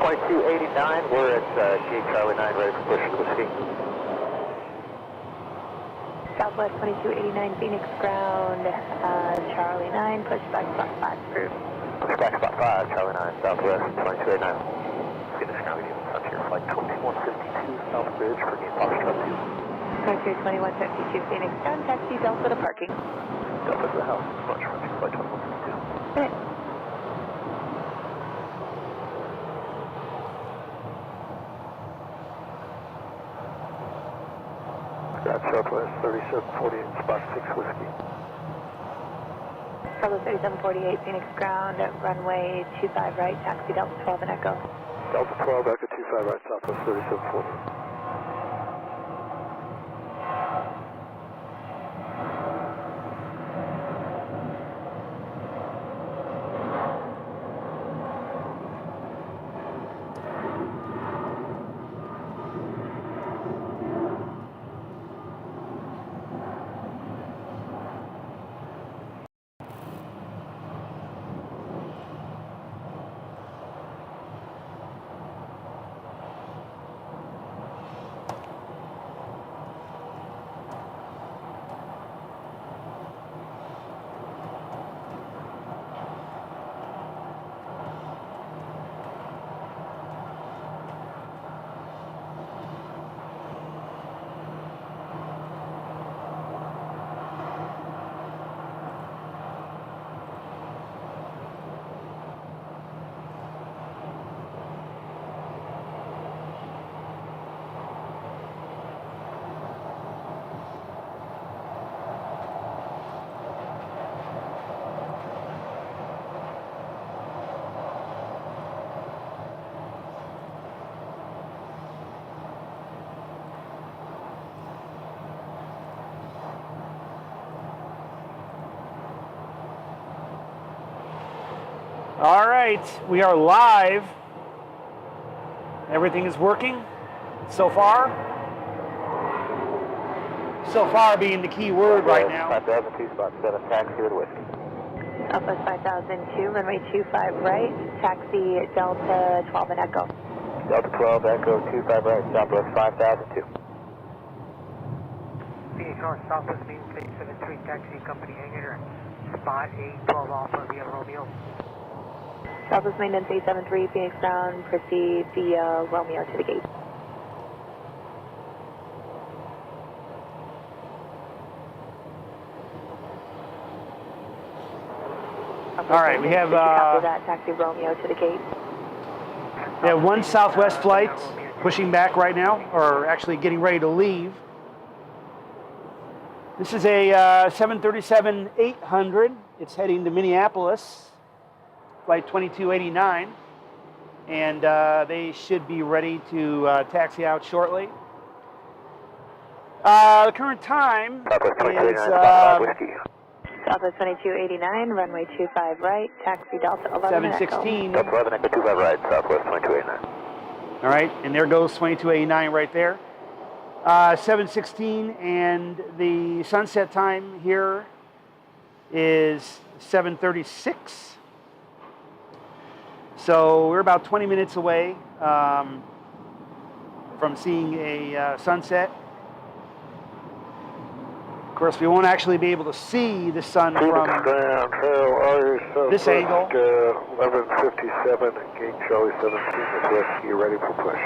2289, we're at gate Charlie 9, ready for push to whiskey. Southwest 2289 Phoenix ground, Charlie 9, push back spot 5 through. Push back spot 5, Charlie 9, Southwest 2289. Phoenix navigation frontier flight 2152 South Bridge for gate Foxtrot 2. Frontier 2152 Phoenix ground, taxi Delta to parking. Delta to the house, approach frontier flight 2152. Okay. Got Southwest 3748, spot 6 whiskey. Southwest 3748 Phoenix ground, runway 25 right, taxi Delta 12 and Echo. Delta 12, Echo 25 right, Southwest 3748. All right, we are live. Everything is working so far. So far being the key word right now. 5002, spot 7, taxi with whiskey. Southwest 5002, runway 25 right, taxi Delta 12 and Echo. Delta 12, Echo 25 right, Southwest 5002. Phoenix North, Southwest Main State 73, taxi company hangar, spot 812 Alpha via Romeo. Southwest maintenance 873 Phoenix ground, proceed via Romeo to the gate. All right, we have that, taxi Romeo to the gate. we have one Southwest flight pushing back right now, or actually getting ready to leave. This is a 737-800. It's heading to Minneapolis, flight 2289, and they should be ready to taxi out shortly. The current time is Southwest 2289, runway 25 right, taxi Delta 11 716. Delta 11, Echo 25 right, Southwest 2289. All right, and there goes 2289 right there. 716, and the sunset time here is 7:36. So we're about 20 minutes away from seeing a sunset. Of course, we won't actually be able to see the sun from this angle. 1157, gate Charlie 17 is whiskey, you're ready for push.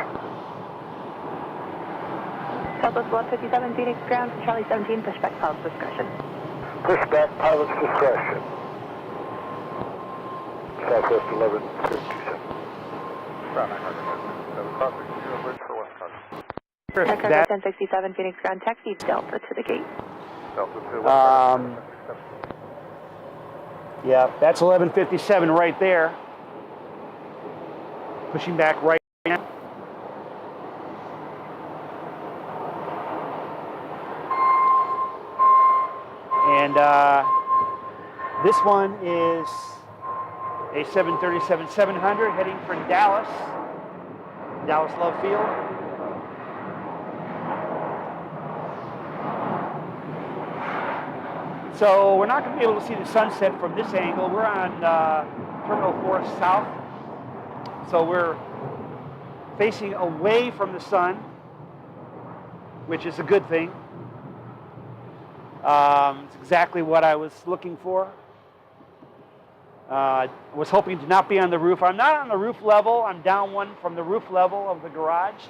Southwest 157 Phoenix ground, Charlie 17, push back pilot's discretion. Push back pilot's discretion. Southwest 1157. Echo 1067 Phoenix ground, taxi Delta to the gate. Yeah, that's 1157 right there. Pushing back right now. And this one is a 737-700 heading for Dallas Love Field. So we're not going to be able to see the sunset from this angle. We're on Terminal 4 South, so we're facing away from the sun, which is a good thing. It's exactly what I was looking for. I was hoping to not be on the roof. I'm not on the roof level. I'm down one from the roof level of the garage.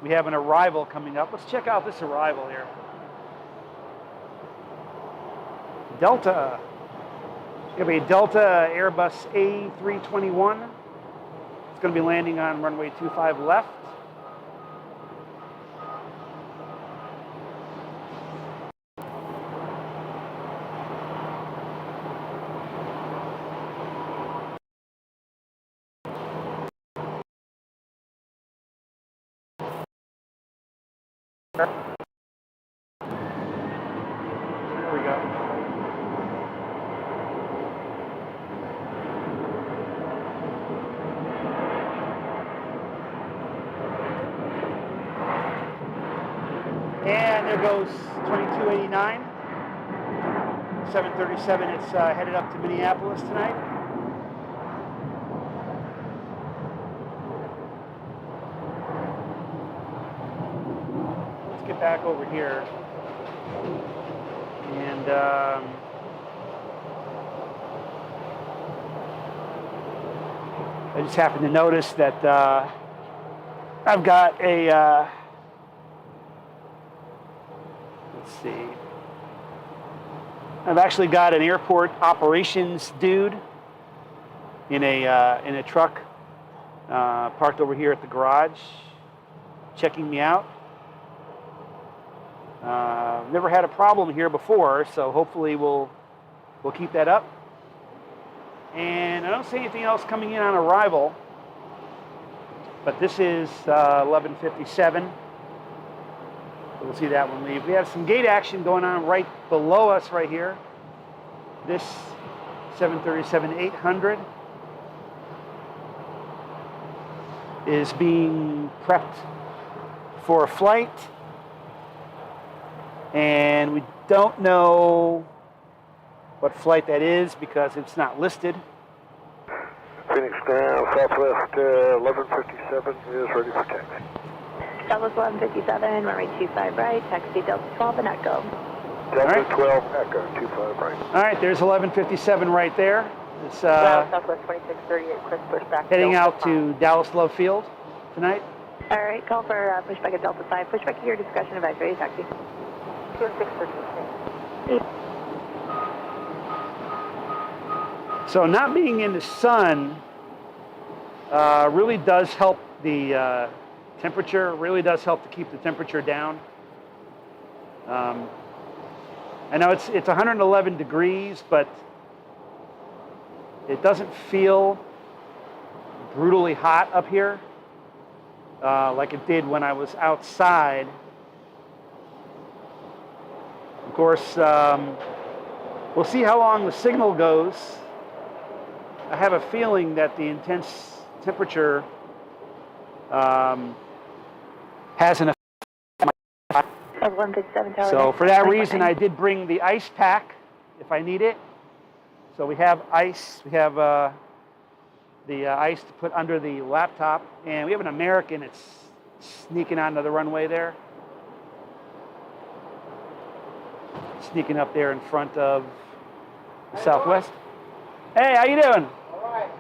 We have an arrival coming up. Let's check out this arrival here. Delta. It's going to be a Delta Airbus A321. It's going to be landing on runway 25 left. Here we go. And there goes 2289. 737, it's headed up to Minneapolis tonight. Let's get back over here. And I just happened to notice that I've got a, let's see, I've actually got an airport operations dude in a truck parked over here at the garage, checking me out. Never had a problem here before, so hopefully we'll keep that up. And I don't see anything else coming in on arrival, but this is 11:57. So we'll see that one leave. We have some gate action going on right below us right here. This 737-800 is being prepped for a flight. And we don't know what flight that is because it's not listed. Phoenix ground, Southwest 1157 is ready for taxi. Southwest 1157, runway 25 right, taxi Delta 12 and Echo. Delta 12, Echo, 25 right. All right, there's 1157 right there. It's Southwest 2638, Chris pushback. heading out to Dallas Love Field tonight. All right, call for pushback at Delta 5. Pushback at your discretion, advise ready taxi. 2638. So not being in the sun really does help the temperature, really does help to keep the temperature down. I know it's 111 degrees, but it doesn't feel brutally hot up here like it did when I was outside. Of course, we'll see how long the signal goes. I have a feeling that the intense temperature has an effect. So for that reason, I did bring the ice pack if I need it. So we have ice. We have the ice to put under the laptop. And we have an American that's sneaking onto the runway there. Sneaking up there in front of the Southwest. Hey, how you doing? All right.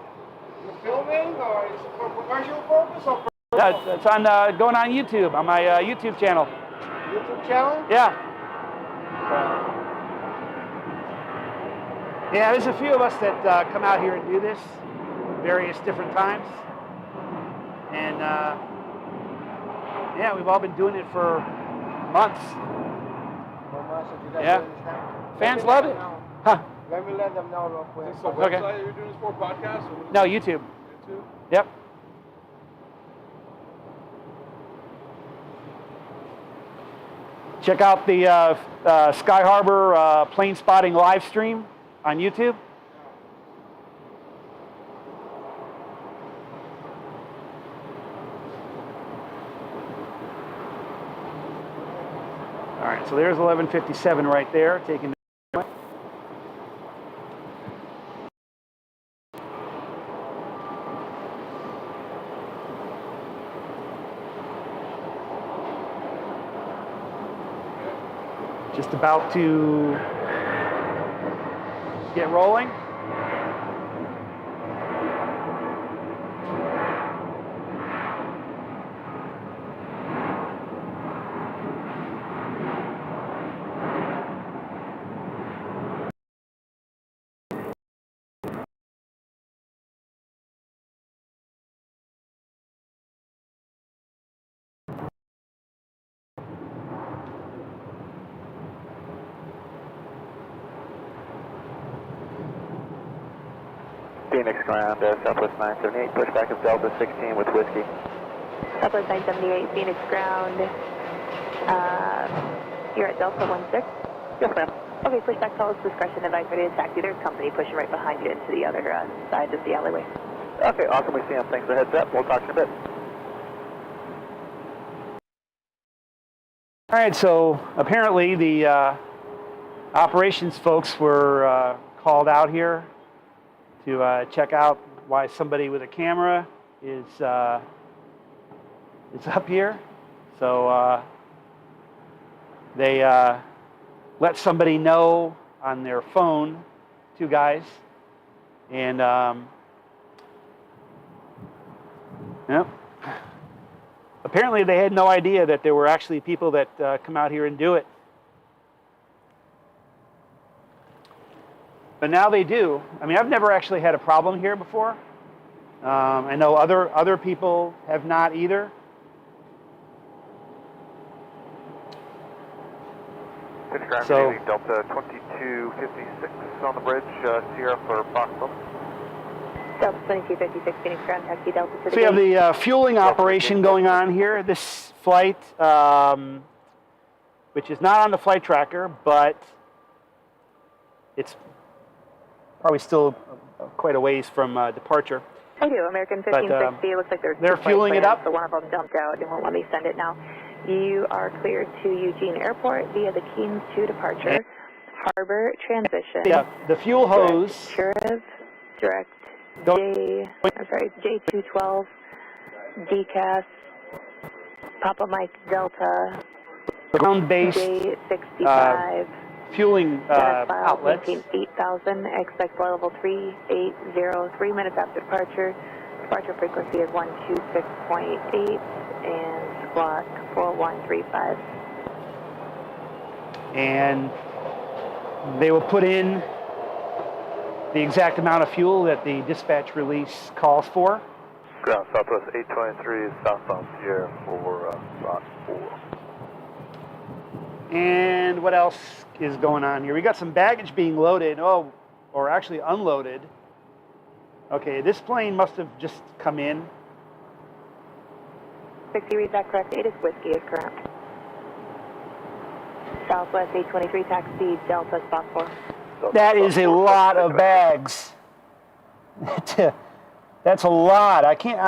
You filming, or is it for commercial purpose or for It's on going on YouTube on my YouTube channel. YouTube channel? Yeah. Yeah, there's a few of us that come out here and do this various different times. And yeah, we've all been doing it for months. Yeah. Fans love it. Huh. Let me let them know real quick. Is this a website that you're doing this for, podcast? Or what is No, it? YouTube. YouTube? Yep. Check out the Sky Harbor plane spotting live stream on YouTube. All right, so there's 1157 right there, taking the Just about to get rolling. Phoenix ground, Southwest 978, pushback of Delta 16 with whiskey. Southwest 978, Phoenix ground. You're at Delta 16? Yes, ma'am. Okay, pushback call is discretion, advice ready to taxi. There's company pushing right behind you into the other side of the alleyway. Okay, awesome. We see him. Thanks for the heads up. We'll talk to you in a bit. All right, so apparently the operations folks were called out here to check out why somebody with a camera is up here. So they let somebody know on their phone, two guys, and yep. Apparently they had no idea that there were actually people that come out here and do it. But now they do. I mean, I've never actually had a problem here before. I know other people have not either. So, Delta 2256 on the bridge, Sierra for Foxville. Delta 2256, Phoenix ground, taxi Delta to the so you have gate. the fueling operation going on here. This flight, which is not on the flight tracker, but it's probably still quite a ways from departure. I do. American 1560. It looks like there's they're two fueling it plans, up. So one of them jumped out and won't let me send it now. You are cleared to Eugene Airport via the Keene 2 departure. Harbor transition. Yeah, the fuel hose. Direct J212, DCAS, Papa Mike Delta, Ground-based J65. fueling outlets. 8,000, expect flight level 380, 3 minutes after departure. Departure frequency is 126.8 and squawk 4135. And they will put in the exact amount of fuel that the dispatch release calls for. Ground Southwest 823 southbound Sierra for Rock 4. And what else is going on here? We got some baggage being loaded, or actually unloaded. Okay, this plane must have just come in. 60 reads that correct. 8 is whiskey is correct. Southwest 823 taxi Delta spot 4. That is a lot of bags. That's a lot. I can't.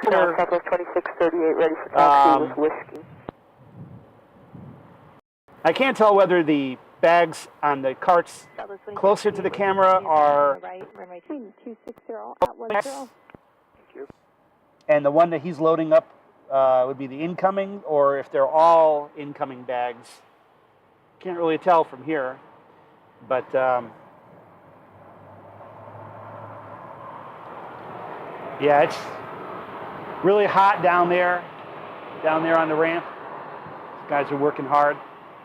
Southwest 2638 ready for taxi with whiskey. I can't tell whether the bags on the carts closer to the camera are runway 260 at 10. and the one that he's loading up would be the incoming, or if they're all incoming bags. Can't really tell from here, but yeah, it's really hot down there on the ramp. These guys are working hard.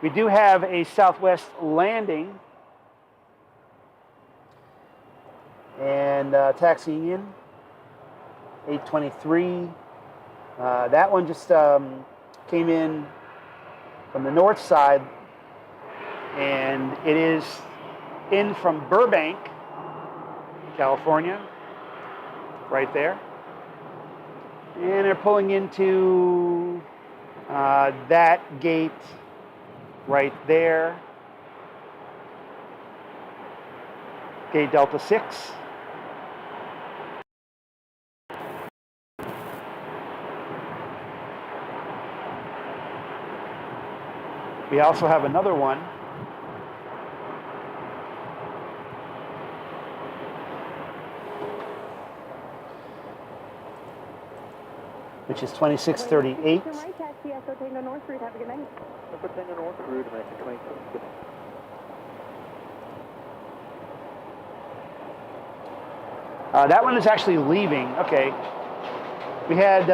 We do have a Southwest landing and taxiing in, 823. That one just came in from the north side, and it is in from Burbank, California, right there. And they're pulling into that gate right there. Gate Delta 6. We also have another one which is 2638. Number 10 and 1 through dimension 22. Good night. That one is actually leaving. Okay. We had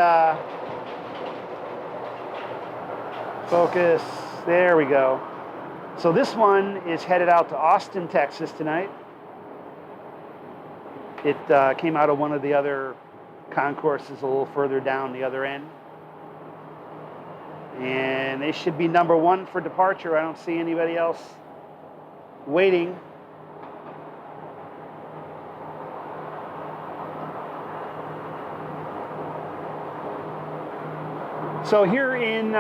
focus. There we go. So this one is headed out to Austin, Texas tonight. It came out of one of the other concourses a little further down the other end. And they should be number 1 for departure. I don't see anybody else waiting. So here in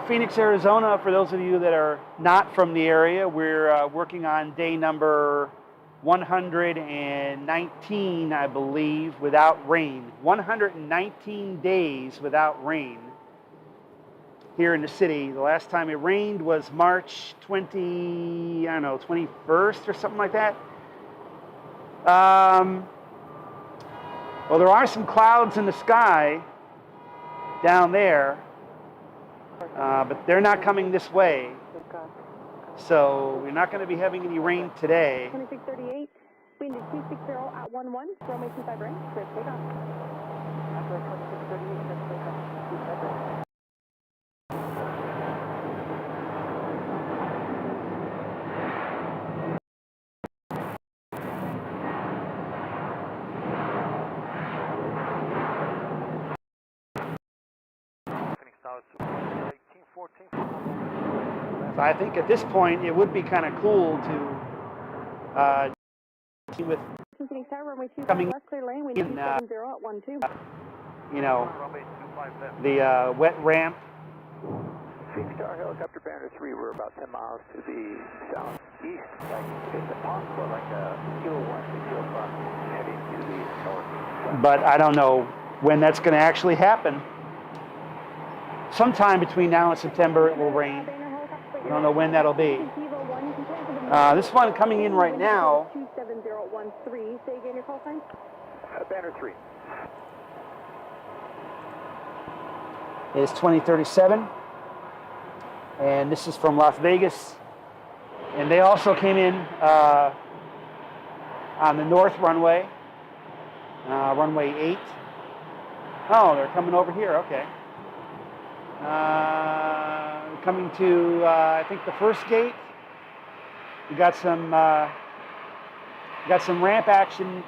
Phoenix, Arizona, for those of you that are not from the area, we're working on day number 119, I believe, without rain. 119 days without rain here in the city. The last time it rained was March 21st or something like that. Well, there are some clouds in the sky down there. But they're not coming this way, so we're not going to be having any rain today. 2638, wind is 260 at 11, runway 25 right, clear takeoff. After 2638, clear takeoff, 25 right. So I think at this point it would be kind of cool to with coming in, the wet ramp. Phoenix Tower helicopter Banner 3, we're about 10 miles to the southeast, like it's a peninsula, like a kilo 1, 6 kilo cross, heading to the north. But I don't know when that's going to actually happen. Sometime between now and September it will rain. I don't know when that'll be. This one coming in right now. 27013. Say again your call sign. Banner 3. Is 2037. And this is from Las Vegas. And they also came in on the north runway, runway 8. Oh, they're coming over here. Okay. Coming to, I think, the first gate. We got some ramp action.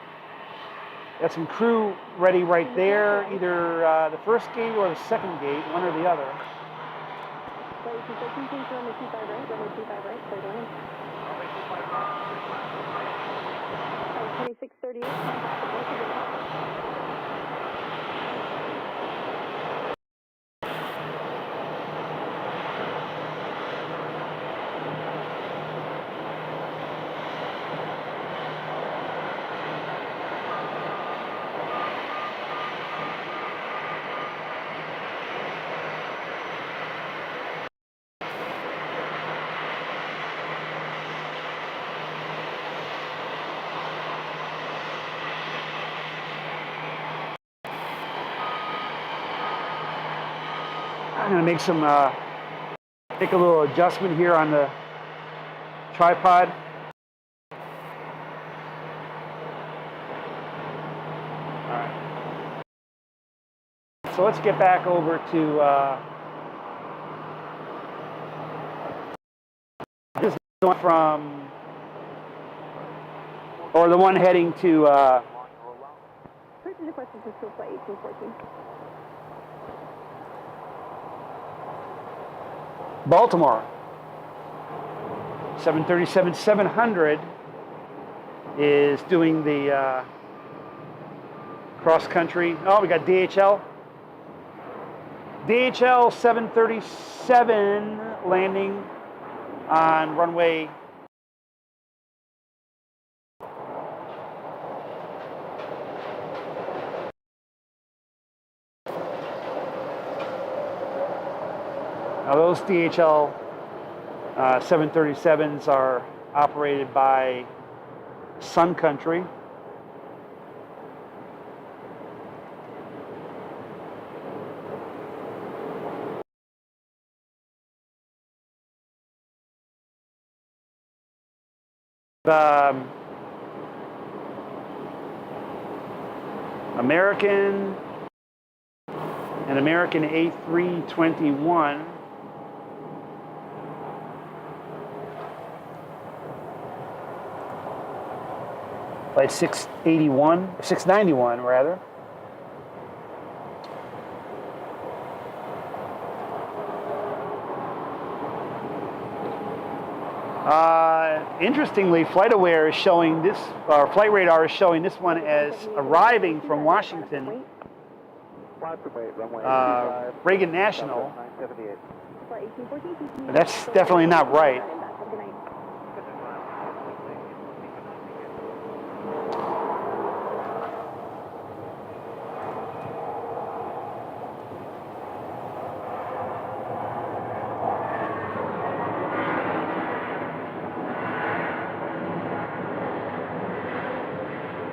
Got some crew ready right there, either the first gate or the second gate, one or the other. 2638. I'm going to make a little adjustment here on the tripod. All right. So let's get back over to this one from, or the one heading to Purchase requested to still flight 1814. Baltimore. 737-700 is doing the cross country. Oh, we got DHL. DHL 737 landing on runway . Now those DHL 737s are operated by Sun Country. American and American A321. Flight 681, 691 rather. Interestingly, FlightAware is showing this, or Flight Radar is showing this one as arriving from Washington, Reagan National. But that's definitely not right.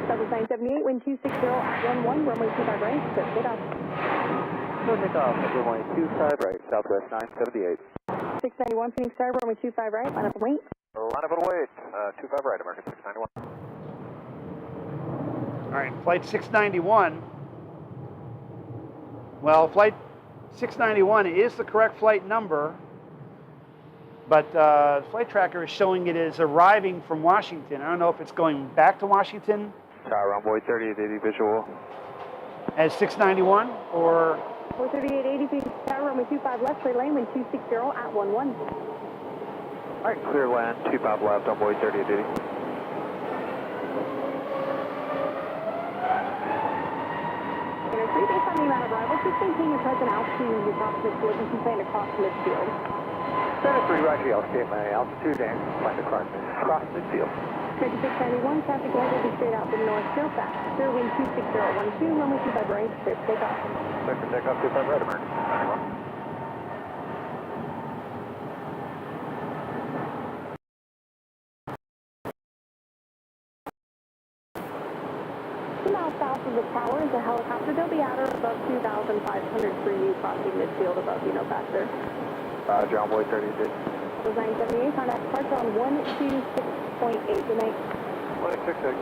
Southwest 978, wind 260 at 11, runway 25 right, set takeoff. Take off at runway 25 right, Southwest 978. 691, Phoenix Star, runway 25 right, line up and wait. Line up and wait, 25 right, American 691. All right, flight 691. Well, flight 691 is the correct flight number, but flight tracker is showing it as arriving from Washington. I don't know if it's going back to Washington. Tower runway 3880 visual. As 691 or... 43880, Phoenix Tower, runway 25 left, clear lane, wind 260 at 11. All right, clear land, 25 left, runway 3880. Based on the amount of arrivals, just maintain your present altitude and your approximate collision and plan to cross midfield. Center 3, Roger, I'll state my altitude and plan to cross midfield. 3691, traffic ahead will be straight out from north, still fast. Clear wind 26012, runway 25 right, clear for takeoff. Clear for takeoff, 25 right, American 691. Miles south of the tower is a helicopter. They'll be at or above 2,500 for you, crossing midfield above you, no faster. John Boy 38. 978, contact departure on 126.8. Good night. 166.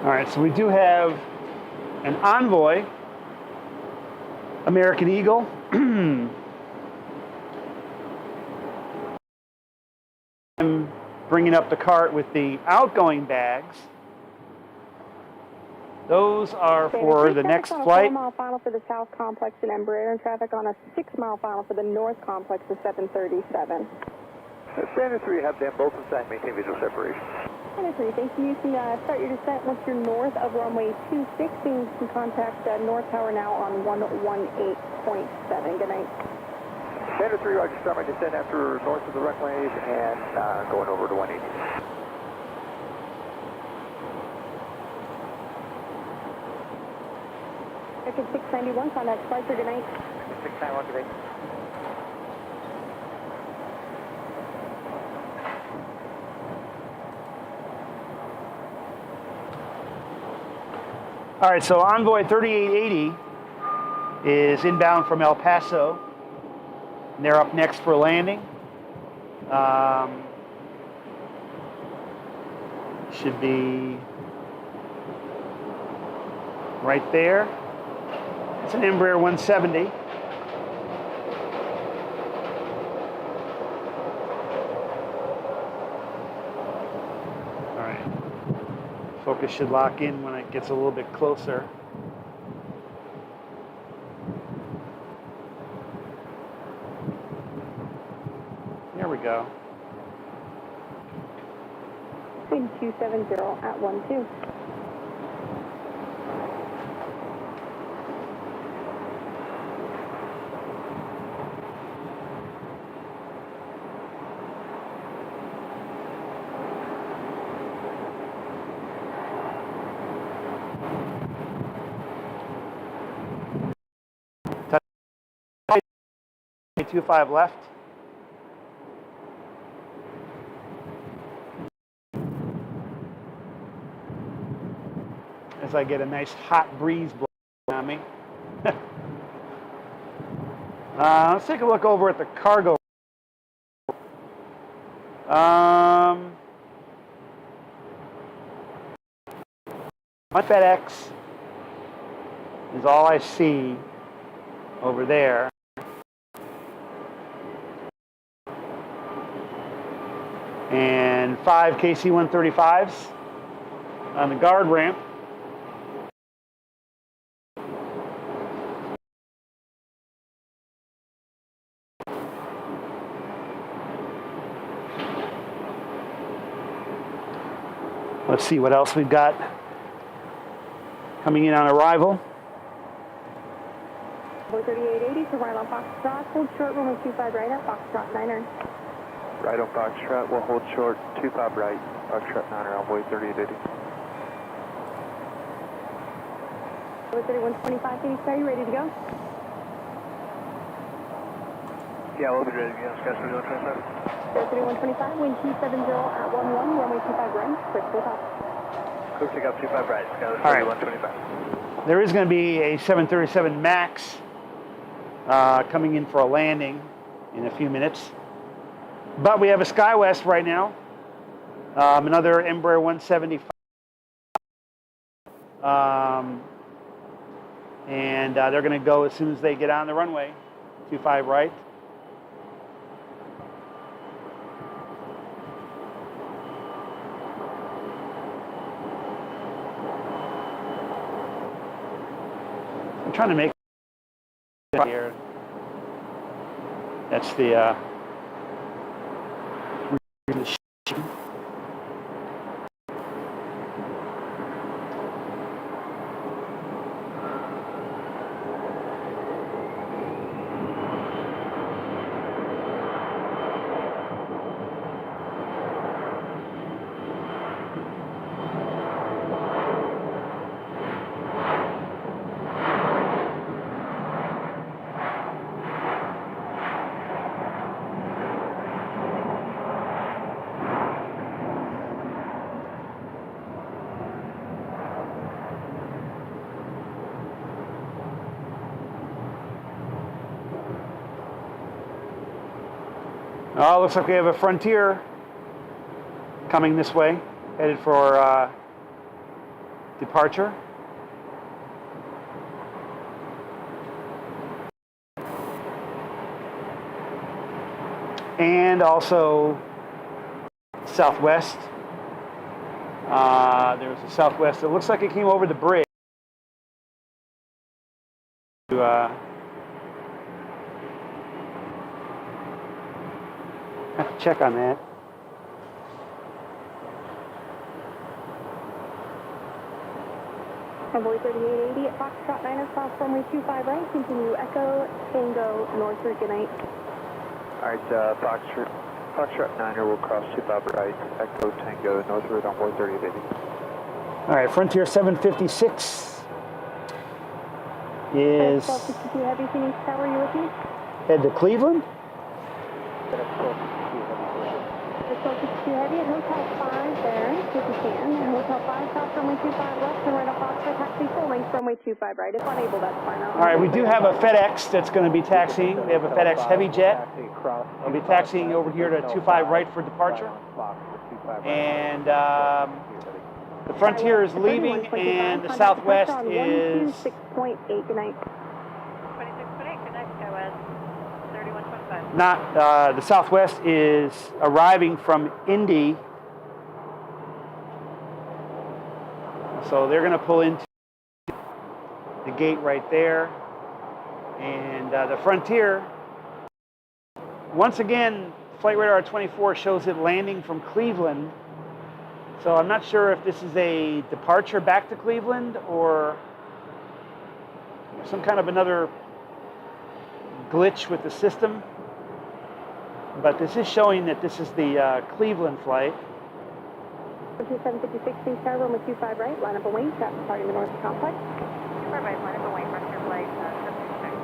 All right, so we do have an Envoy, American Eagle. I'm bringing up the cart with the outgoing bags. Those are for the next flight. 4-mile final for the south complex in Embraer, and traffic on a 6-mile final for the north complex of 737. Standard 3, have them both inside, maintain visual separation. Standard 3, thank you. You can start your descent once you're north of runway 26, and you can contact North Tower now on 118.7. Good night. Standard 3, Roger, start my descent after north of the runways and going over to 180. American 691, contact departure. Good night. 691, good night. All right, so Envoy 3880 is inbound from El Paso. And they're up next for landing. Should be right there. It's an Embraer 170. All right. Focus should lock in when it gets a little bit closer. There we go. Wind 270 at 12. Touch 25 left. As I get a nice hot breeze blowing on me. Let's take a look over at the cargo. My FedEx is all I see over there. And 5 KC-135s on the guard ramp. Let's see what else we've got coming in on arrival. 3880 to right on Foxtrot, hold short, runway 25 right at Foxtrot 9er. Right on Foxtrot, we'll hold short, 25 right, Foxtrot 9er, envoy 3880. 3125, can you start? You ready to go? Yeah, we'll be ready to go, Sky 3125. 3125, wind 270 at 11, runway 25 right, quick full top. Clear take up 25 right, Sky right. 3125. There is going to be a 737 MAX coming in for a landing in a few minutes. But we have a SkyWest right now, another Embraer 175. And they're going to go as soon as they get on the runway, 25 right. I'm trying to make here. That's the Oh, looks like we have a Frontier coming this way, headed for departure. And also Southwest. There's a Southwest. It looks like it came over the bridge. Have to check on that. Envoy 3880 at Foxtrot 9er, cross runway 25 right, continue Echo, Tango, North route, good night. Alright, Foxtrot 9er will cross 25 right, Echo, Tango, North route, envoy 3880. All right, Frontier 756 is 1262 Heavy, Phoenix Tower, you with me? head to Cleveland. It's 1262 Heavy at Hotel 5 there, if you can. And Hotel 5, cross runway 25 left, and right off Foxtrot, taxi full length, runway 25 right. If unable, that's fine. All right, we do have a FedEx that's going to be taxiing. We have a FedEx Heavy Jet. We'll be taxiing over here to 25 right for departure. And the Frontier is leaving, and the Southwest is 26.8, good night. 26.8, good night, SkyWest. 3125. not. The Southwest is arriving from Indy, so they're going to pull into the gate right there, and the Frontier. Once again, Flight Radar 24 shows it landing from Cleveland. So I'm not sure if this is a departure back to Cleveland or some kind of another glitch with the system. But this is showing that this is the Cleveland flight. 756, please start runway 25 right, line up and wait, traffic departing the north complex. 25 right, line up and wait, Frontier flight 756.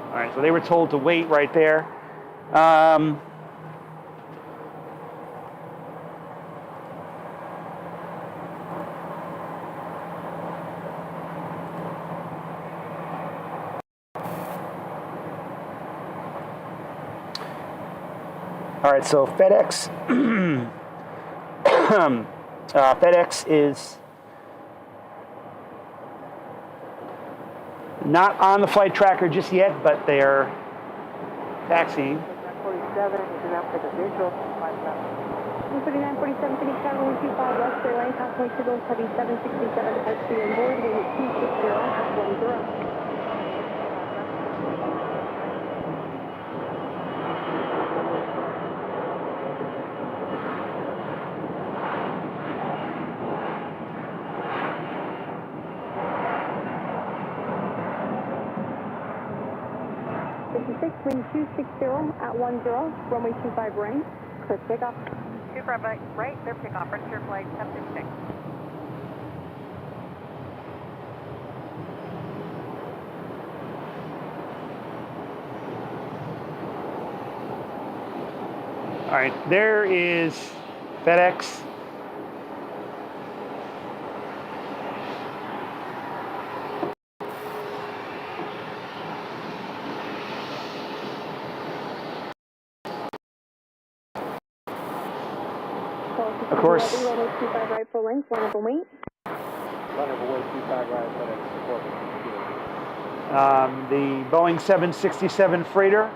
All right, so they were told to wait right there. All right, so FedEx, FedEx is not on the flight tracker just yet, but they are taxiing. 47 is up for the visual. 3947, Phoenix Tower, 125 left, clear lane, constantly signals, heavy 767, SC on board, wind 260 at 10. Wind 260 at 10, runway 25 right, clear takeoff. 25 right, clear takeoff, Frontier Flight 726. All right, there is FedEx. Of course. Runway 25 right, full length, line up and wait. Runway 25 right, FedEx support. The Boeing 767 freighter.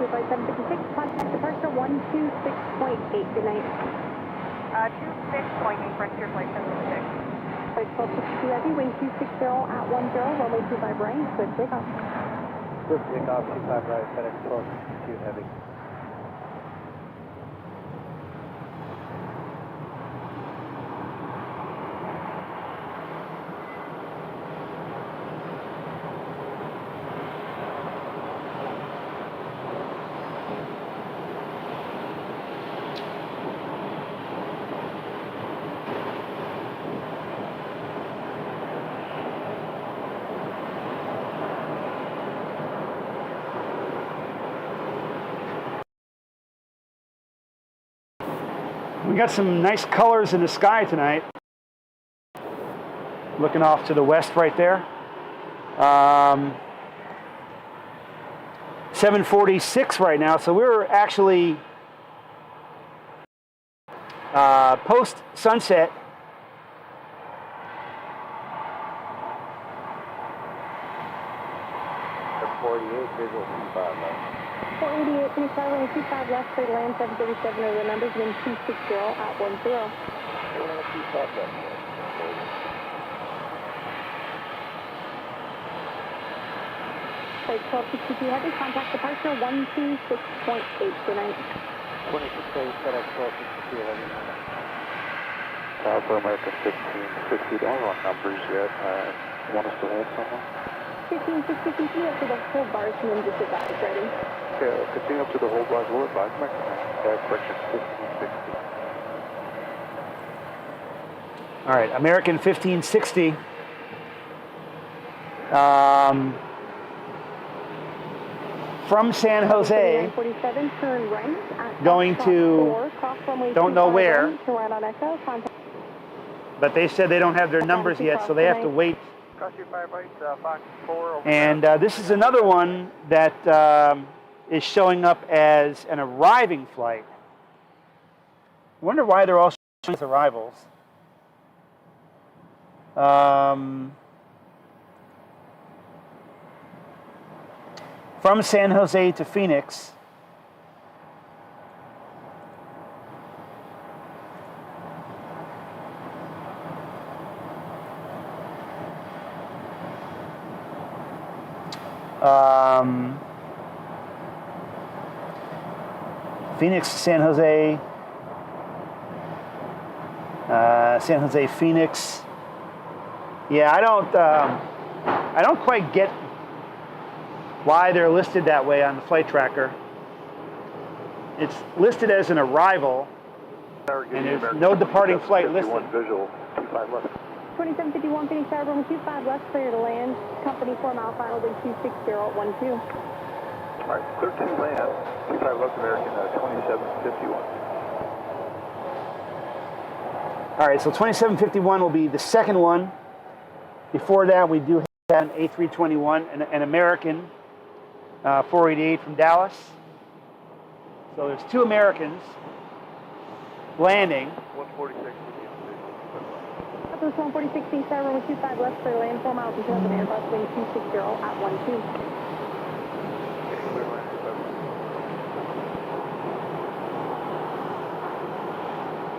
Flight 756, contact departure 126.8, good night. 26.8, Frontier Flight 726. Flight 1262 heavy, wind 260 at 10, runway 25 right, clear takeoff. Good takeoff, 25 right, FedEx 1262 heavy. We got some nice colors in the sky tonight. Looking off to the west right there. 7:46 right now, so we're actually post sunset. At 48, visual 25 right. 488, Phoenix Tower, runway 25 left, clear to land 737 are the numbers, wind 260 at 10. We're going to keep up that. Flight 1262 heavy, contact departure 126.8, good night. 26.8, FedEx 1262 heavy. For American 1560, don't run numbers yet. Want us to hold someone? 1560, continue up to the full bars and then just advise ready. Okay, continue up to the hold bars. We'll advise American. Correction 1560. All right, American 1560. From San Jose, 47, turn right. going to don't know where, turn right on Echo, contact. but they said they don't have their numbers yet, so they have to wait. Cross your 5 right, Fox 4. Over And this is another one that is showing up as an arriving flight. I wonder why they're all showing as arrivals. From San Jose to Phoenix. Phoenix, San Jose, San Jose, Phoenix. Yeah, I don't quite get why they're listed that way on the flight tracker. It's listed as an arrival, And there's no departing flight listed. Visual, 25 left. 2751 Phoenix Tower, runway 25 left, clear to land. Company 4 mile final, wind 26012. All right, clear to land, 25 left American, 2751. All right, so 2751 will be the second one. Before that, we do have an A321, an American 488 from Dallas. So there's two Americans landing. 146. Southwest 146 Phoenix Tower, runway 25 left, clear to land. 4 miles until the Airbus, wind 260 at 12.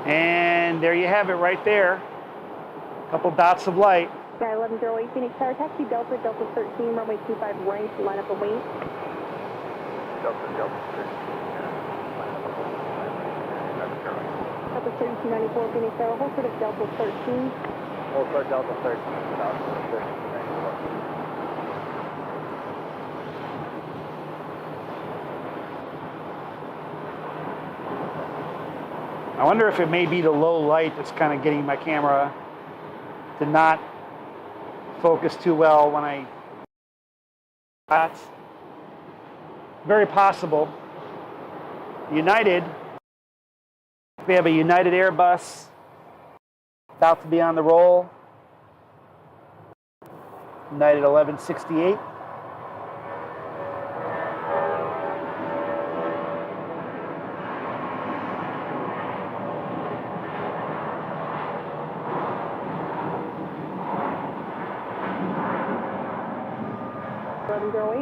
And there you have it right there. A couple dots of light. Sky 1108 Phoenix Tower, taxi Delta, Delta 13, runway 25 right, line up and wait. Delta 13. Delta 3294 Phoenix Tower, hold short of Delta 13. Hold short Delta 13. I wonder if it may be the low light that's kind of getting my camera to not focus too well when I... That's very possible. United, we have a United Airbus about to be on the roll. United 1168.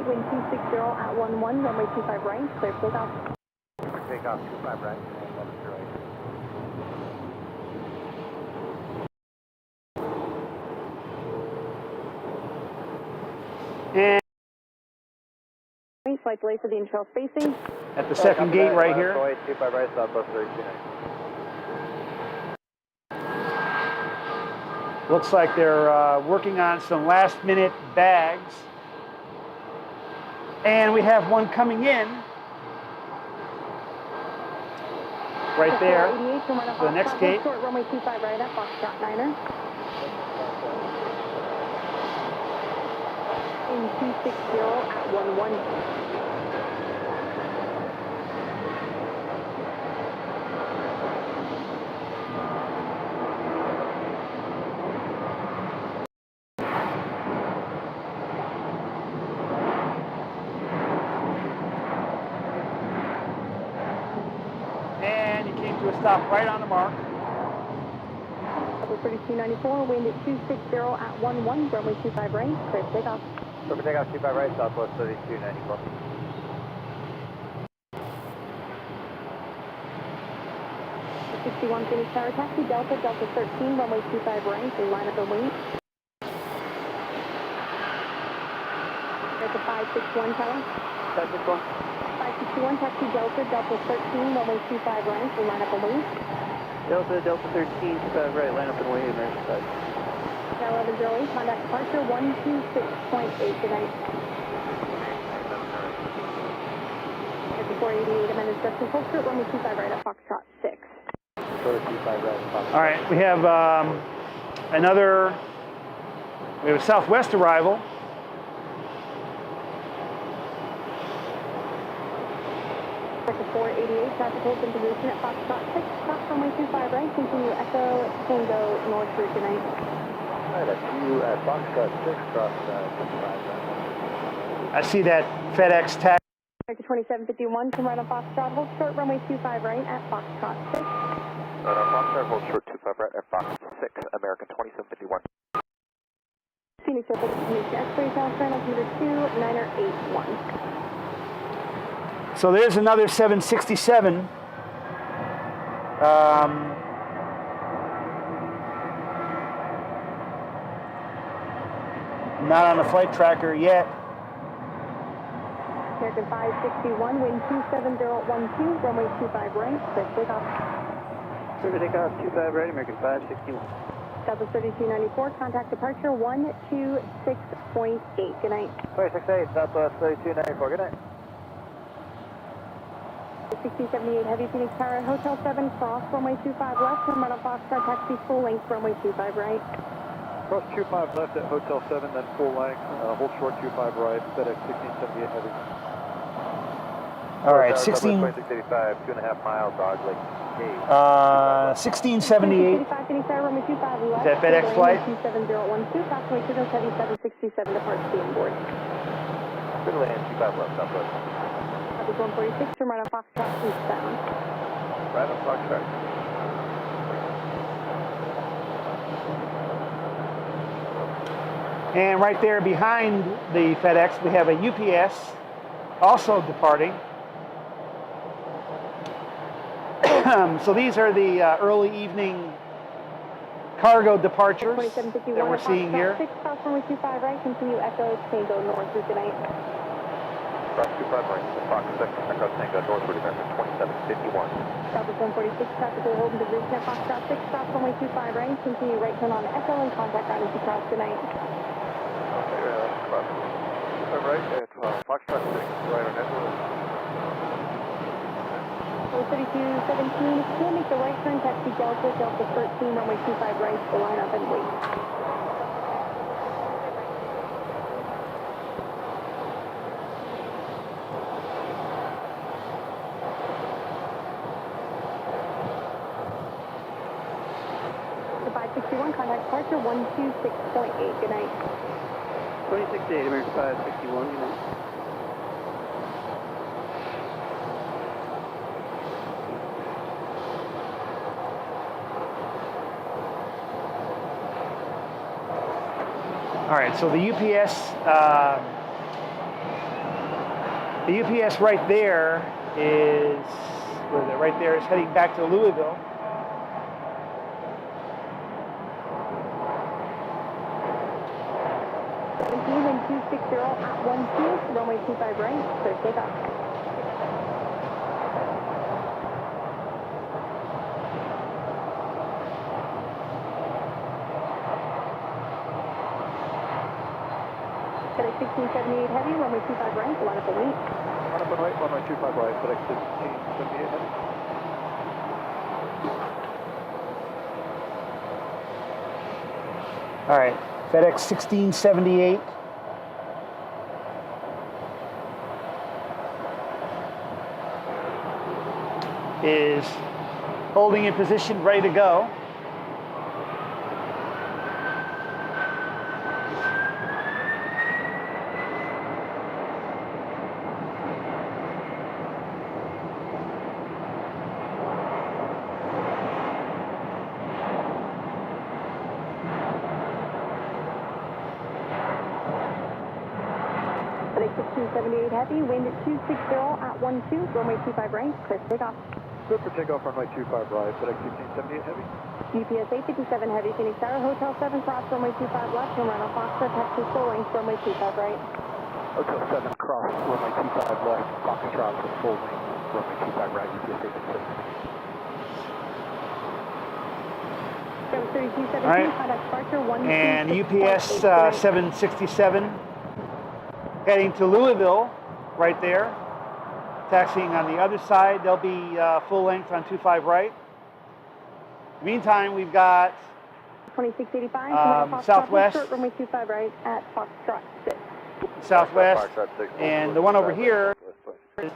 Wind 260 at 11, runway 25 right, clear takeoff. Takeoff 25 right, 1108. And Flight delay for the internal spacing. at the second gate right here. 25 right, Southwest 32. Looks like they're working on some last minute bags. And we have one coming in right there to the next gate. Short runway 25 right at Foxtrot 9er. In 260 at 11. Stop right on the mark. Level 3294, wind at 260 at 11, runway 25 right, clear for takeoff. Clear for takeoff 25 right, Southwest 3294. The 61 Phoenix Tower, taxi Delta, Delta 13, runway 25 right, and line up and wait. There's a 561 tower. 561. 561, taxi Delta, Delta 13, runway 25 right, and line up and wait. Delta 13, 25 right, line up and wait, American side. Sky 1108, contact departure 126.8, good night. There's a 488, amended instructions, hold short, runway 25 right at Foxtrot 6. Short 25 right at Foxtrot. All right, we have we have a Southwest arrival. Sector 488, traffic holds in position at Foxtrot 6, stop runway 25 right, continue Echo Tango North route, good night. All right, that's you at Foxtrot 6, cross 25 right. I see that FedEx tag. Sector 2751, come right on Foxtrot, hold short, runway 25 right at Foxtrot 6. Right on Foxtrot, hold short 25 right at Foxtrot 6, American 2751. Phoenix Airport, destination X-ray, South China, altimeter 2981. So there's another 767. Not on the flight tracker yet. American 561, wind 27012, runway 25 right, clear for takeoff. Clear for takeoff 25 right, American 561. Southwest 3294, contact departure 126.8, good night. 268, Southwest 3294, good night. 1678 Heavy Phoenix Tower, Hotel 7, cross runway 25 left, turn right on Foxtrot, taxi full length, runway 25 right. Cross 25 left at Hotel 7, then full length, hold short 25 right, FedEx 1678 Heavy. All right, 16. 2685, 2.5 miles, dog lake. 1678. 1685 Phoenix Tower, runway 25 left. Is that FedEx flight? 27012, approximately signal heavy 767, departs being board. Good land, 25 left, southwest. Southwest 146, turn right on Foxtrot, eastbound. Right on Foxtrot. And right there behind the FedEx, we have a UPS also departing. So these are the early evening cargo departures that we're seeing here. 6 cross runway 25 right, continue Echo Tango north through tonight. Cross 25 right, Fox 6, Echo Tango northward, American 2751. Southwest 146, tactical hold and position at Foxtrot 6, cross runway 25 right, continue right turn on Echo and contact ground as you cross tonight. Cross 25 right at Foxtrot 6, right on Echo. 3217, can make the right turn, taxi Delta, Delta 13, runway 25 right, to line up and wait. The 561, contact departure 126.8, good night. 26-8, American 561, good night. All right, so the UPS right there is, where is it? Right there is heading back to Louisville. Wind 260 at 12, runway 25 right, clear takeoff. FedEx 1678 Heavy, runway 25 right, line up and wait. Line up and wait, runway 25 right, FedEx 1678 Heavy. All right, FedEx 1678. Is holding in position, ready to go. FedEx 1678 Heavy, wind at 260 at 12, runway 25 right, clear takeoff. Good for takeoff, runway 25 right, FedEx 1678 Heavy. UPS 857 Heavy, Phoenix Tower, Hotel 7, cross runway 25 left, turn right on Foxtrot, taxi full length, runway 25 right. Hotel 7, cross, runway 25 left, Foxtrot for full length, runway 25 right, UPS 857. 3217, Right. contact departure 126.8. And UPS 767 heading to Louisville, right there. Taxiing on the other side, they'll be full length on 25 right. Meantime, we've got 2685, Southwest. short runway 25 right at Foxtrot 6. Southwest, and the one over here is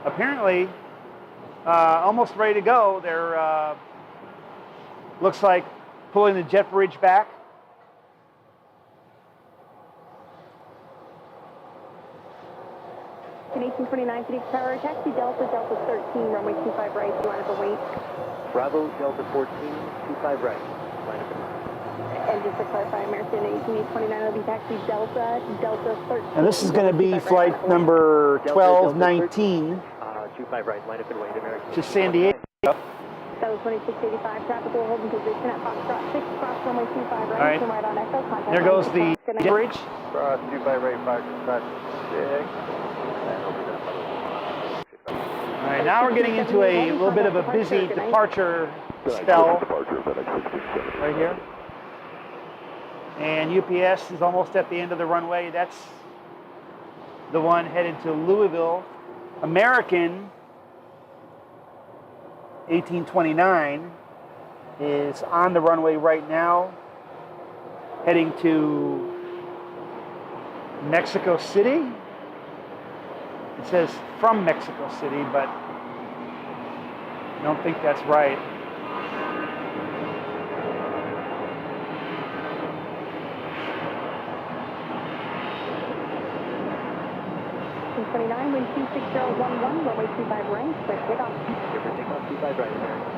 apparently almost ready to go. They're looks like pulling the jet bridge back. In 1829, Phoenix Tower, taxi Delta, Delta 13, runway 25 right, line up and wait. Bravo, Delta 14, 25 right, line up and wait. And just to clarify, American 1829 will be taxi Delta, Delta 13. And this is going to be flight number 1219 25 right, line up and wait, American. to San Diego. That was 2685, traffic will hold in position at Foxtrot 6, cross runway 25 right, All right. turn right on Echo, contact. There goes the Good night. jet bridge. Cross 25 right, Foxtrot 6. All right, now we're getting into a little bit of a busy departure spell right here. And UPS is almost at the end of the runway. That's the one headed to Louisville American 1829 is on the runway right now, heading to Mexico City. It says from Mexico City, but I don't think that's right. 29, wind 26011, runway 25 right, clear for takeoff. Clear for takeoff, 25 right, American.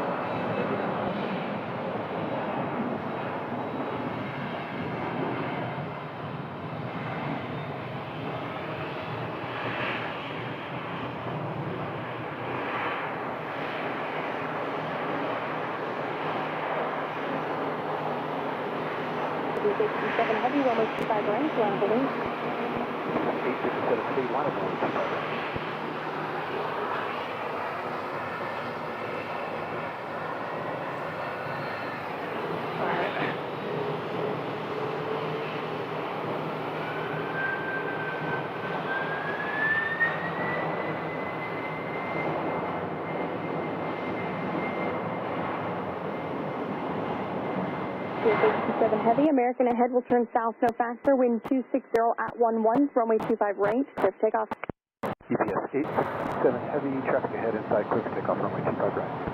Seven heavy, runway 25 right, line up the wing. 867 Heavy, line up the wing, 25 right. Seven heavy, American ahead will turn south no faster, wind 260 at 11, runway 25 right, clear for takeoff. UPS 867 Heavy, traffic ahead inside, clear for takeoff, runway 25 right.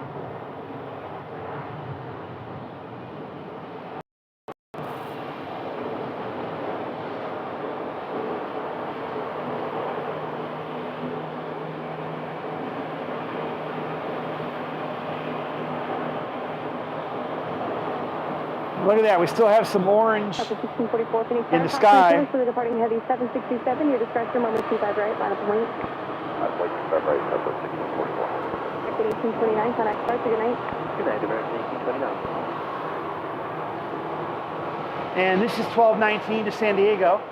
Look at that, we still have some orange in the sky. For the departing heavy 767, your discretion, runway 25 right, line up the wing. I'd like 25 right, Southwest 1644. American 1829, contact departure, good night. Good night, American 1829. And this is 1219 to San Diego.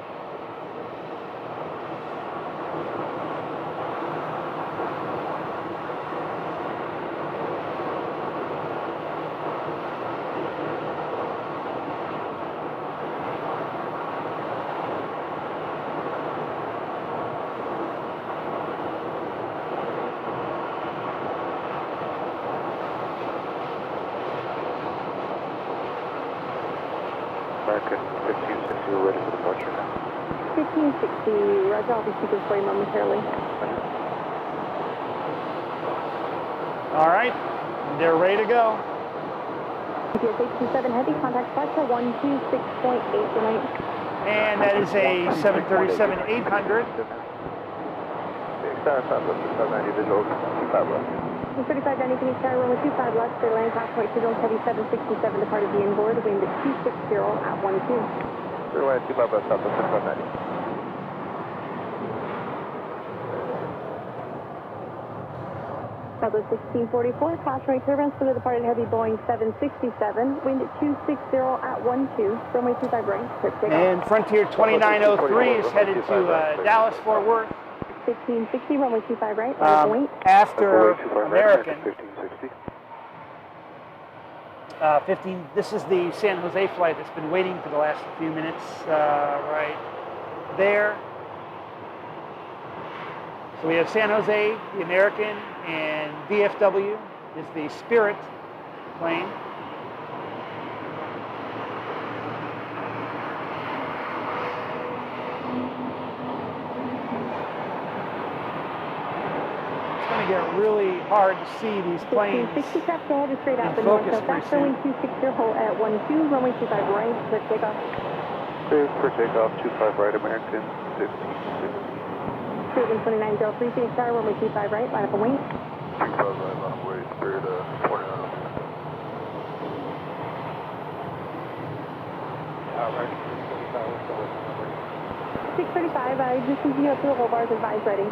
American 1560, we're ready for departure now. 1560, Roger, I'll be speaking for you momentarily. All right, they're ready to go. UPS 827 heavy, contact departure 126.8 good night. And that is a 737-800. Star Southwest 590, visual 25 left. 3590 Phoenix Tower, runway 25 left, clear landing cross point signal, heavy 767 departed the inboard, wind at 260 at 12. Clear land 25 left, Southwest 590. Southwest 1644, cautionary turbulence for the departed heavy Boeing 767, wind at 260 at 12, runway 25 right, clear takeoff. And Frontier 2903 is headed to Dallas, Fort Worth. 1560, runway 25 right, line up the wing. After American. 1560. 15. This is the San Jose flight that's been waiting for the last few minutes, right there. So we have San Jose, the American, and VFW is the Spirit plane. Get really hard to see these planes 60 traffic ahead is straight out the in north focus south pretty wind soon. 260 hold at 12, runway 25 right, clear takeoff. Clear for takeoff 25 right, American 1560. Cruise 2903 Phoenix Tower, runway 25 right, line up a wing. 25 right, runway, Spirit 49. American 635, just continue up to the whole bars, advise ready.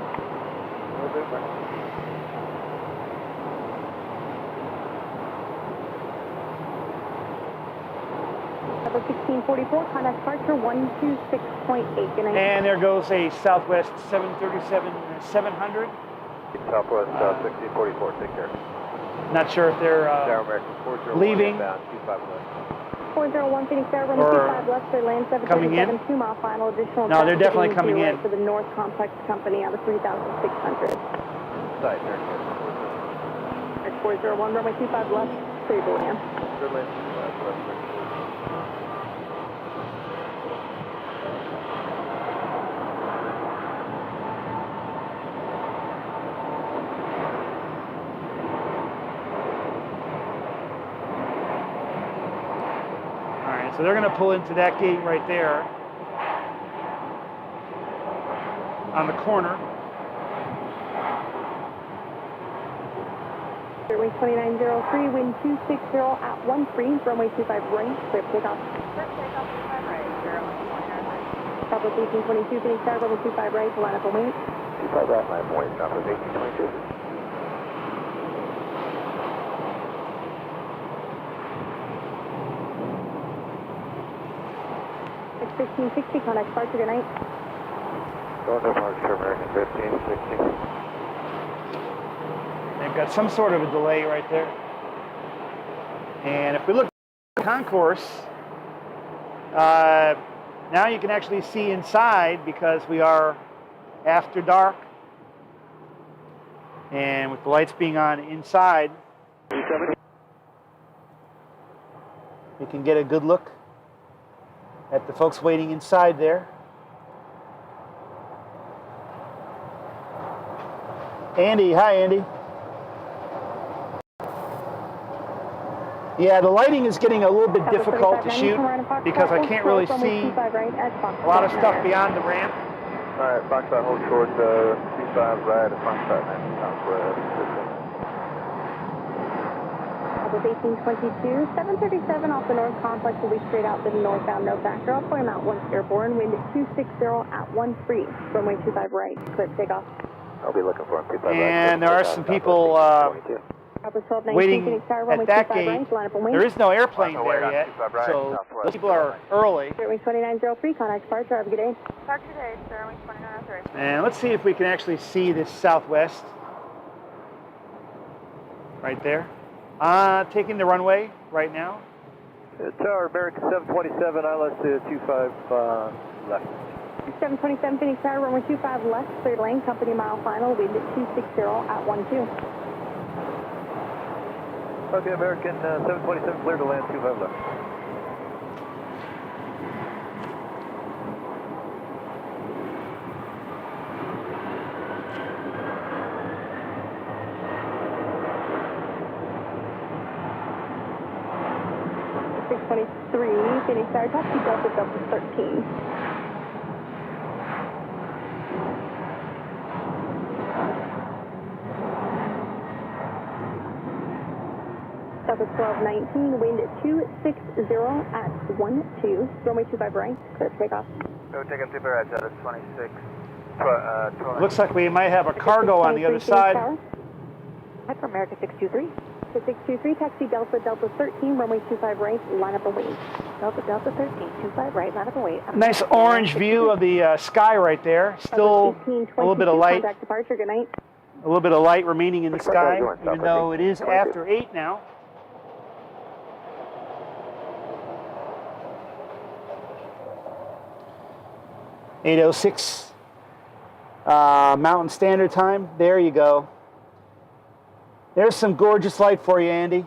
Number 1644, contact departure 126.8. Good night. And there goes a Southwest 737-700. Southwest 1644, take care. Not sure if they're Tower American 401 leaving. Inbound, 25 left. 401 Phoenix Tower, runway Or 25 left, clear land coming in. 737, 2 mile final additional. No, they're traffic definitely coming right in. for the North Complex Company out of 3600. Site there. It's 401, runway 25 left, clear to land. Good land, 25 left. All right, so they're going to pull into that gate right there on the corner. Runway 2903, wind 260 at 13, runway 25 right, clear for takeoff. Clear for takeoff, 25 right, 0, Southwest 1822, Phoenix Tower, runway 25 right, line up and wait. 25 right, line point, Southwest 1822. It's 1560, contact departure, good night. Going to departure, American 1560. They've got some sort of a delay right there. And if we look at the concourse, now you can actually see inside because we are after dark. And with the lights being on inside, you can get a good look at the folks waiting inside there. Andy, hi Andy. Yeah, the lighting is getting a little bit difficult to shoot because I can't really see a lot of stuff beyond the ramp. Alright, Foxtrot, hold short, 25 right at Foxtrot, 90 southwest. Southwest 1822, 737 off the north complex will be straight out to the northbound, no factor. I'll point out once airborne, wind at 260 at 13, runway 25 right, clear to takeoff. I'll be looking for him, 25 right. And there are some people waiting at that gate. There is no airplane there yet, so those people are early. Runway 2903, contact departure, have a good day. Departure today, sir, runway 2903. And let's see if we can actually see this southwest. Right there. Taking the runway right now. Tower, American 727, ILS 25 left. 727 Phoenix Tower, runway 25 left, clear lane, company mile final, wind at 260 at 12. Okay, American 727, clear to land, 25 left. Phoenix Tower, taxi Delta 13. Southwest 1219, wind at 260 at 12, runway 25 right, clear for takeoff. Go take up 25 right, Southwest 26. Looks like we might have a cargo on the other side. Hi for America 623. 623, taxi Delta 13, runway 25 right, line up and wait. Delta 13, 25 right, line up and wait. Nice orange view of the sky right there. Still a little bit of light. Contact departure, good night. A little bit of light remaining in the sky, even though it is after 8 now. (8:06) Mountain Standard Time. There you go. There's some gorgeous light for you, Andy.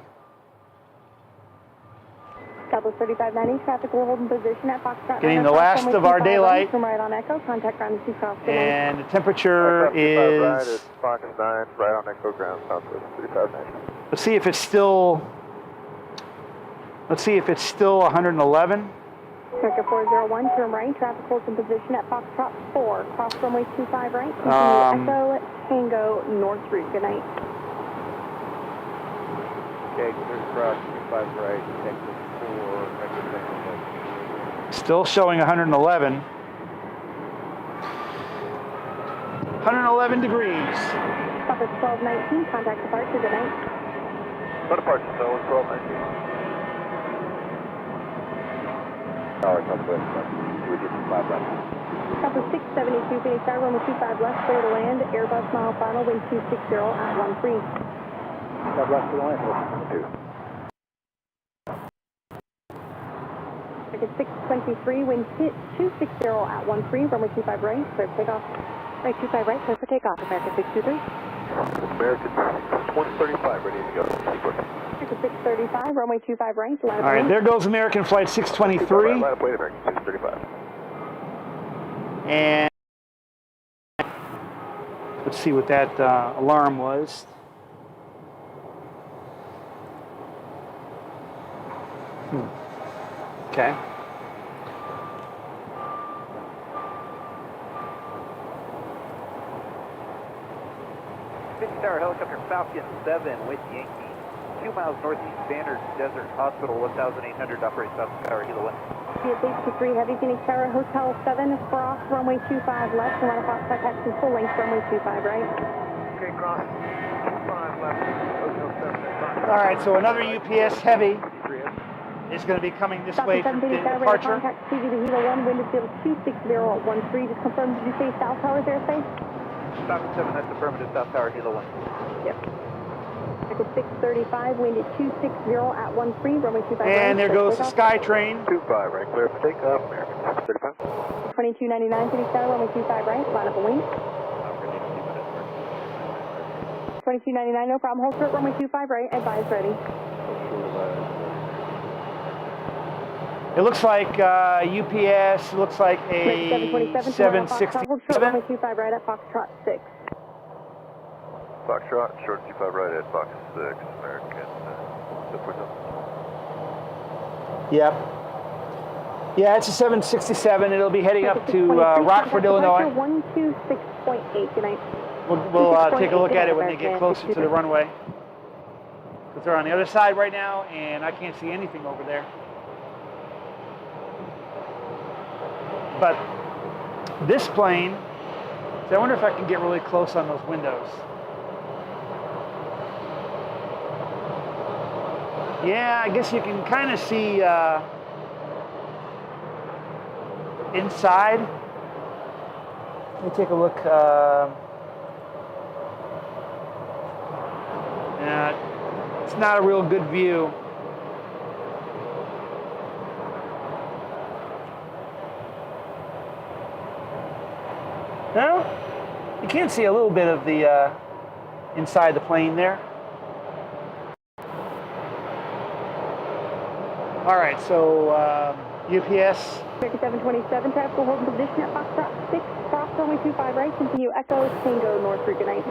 Southwest 3590, traffic will hold in position at Foxtrot. Getting the last of our daylight. From right on Echo, contact ground 2 cross. And the temperature is... Right at Fox 9, right on Echo ground, Southwest 3590. Let's see if it's still... Let's see if it's still 111. America 401, turn right, traffic holds in position at Foxtrot 4, cross runway 25 right, continue Echo Tango North route, good night. Okay, clear cross 25 right, Texas 4, Echo Tango left. Still showing 111. 111 degrees. Southwest 1219, contact departure, good night. No departure, so 1219. Tower, Southwest, we get 5 left. Southwest 672, Phoenix Tower, runway 25 left, clear to land, Airbus mile final, wind 260 at 13. 5 left to the line, 2. Ticket 623, wind 260 at 13, runway 25 right, clear for takeoff. Right, 25 right, clear for takeoff, American 623. American 135, ready to go. Seabrook. 635, runway 25 right. All right, there goes American Flight 623. Line up, wait, American 635. And let's see what that alarm was. Okay. Tower helicopter Falcon 7 with Yankee. 2 miles northeast Standard Desert Hospital, 1,800, operate South Tower, Hilo 1. Base 3 Heavy Phoenix Tower, Hotel 7, cross, runway 25 left, and run a Foxtrot taxi full length, runway 25 right. Okay, cross. 25 left. Hotel 7. All right, so another UPS Heavy is going to be coming this way for departure. Contact CV to Hilo 1, wind is field 260 at 13. Just confirm, did you say South Tower is airspace? Falcon 7, that's affirmative, South Tower, Hilo 1. Yep. 635, wind at 260 at 13, runway 25 right. And there goes the SkyTrain. 25 right, clear for takeoff, American 635. 2299 Phoenix Tower, runway 25 right, line up a wing. 2299, no problem, hold short, runway 25 right, advise ready. It looks like UPS, looks like a 767. Runway 25 right at Foxtrot 6. Foxtrot, short 25 right at Fox 6, American. Yep. Yeah, it's a 767. It'll be heading up to Rockford, Illinois. 126.8 tonight. We'll take a look at it when they get closer to the runway. Because they're on the other side right now, and I can't see anything over there. But this plane, so I wonder if I can get really close on those windows. Yeah, I guess you can kind of see inside. Let me take a look. Yeah, it's not a real good view. No, you can see a little bit of the inside the plane there. All right, so UPS. 727, tactical hold position at Foxtrot 6, cross runway 25 right, continue Echo Tango North Route, good night.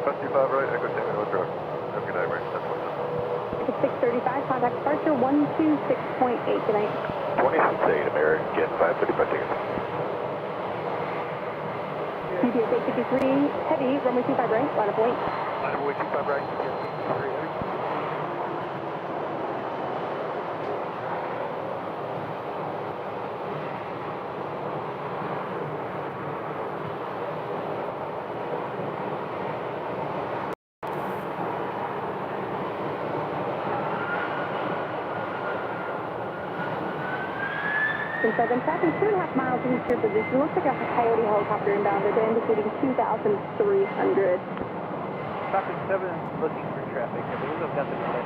Cross 25 right, Echo Tango North Route. Have a good night, right, that's 635, contact departure 126.8, good night. 26.8, American 535 tickets. UPS 853, heavy, runway 25 right, line up wing. Line up way 25 right, UPS 853 heavy. Since I've been tracking 2.5 miles east your position, looks like a Coyote helicopter inbound. They're indicating 2,300. Falcon 7 looking for traffic. I believe I've got the delay.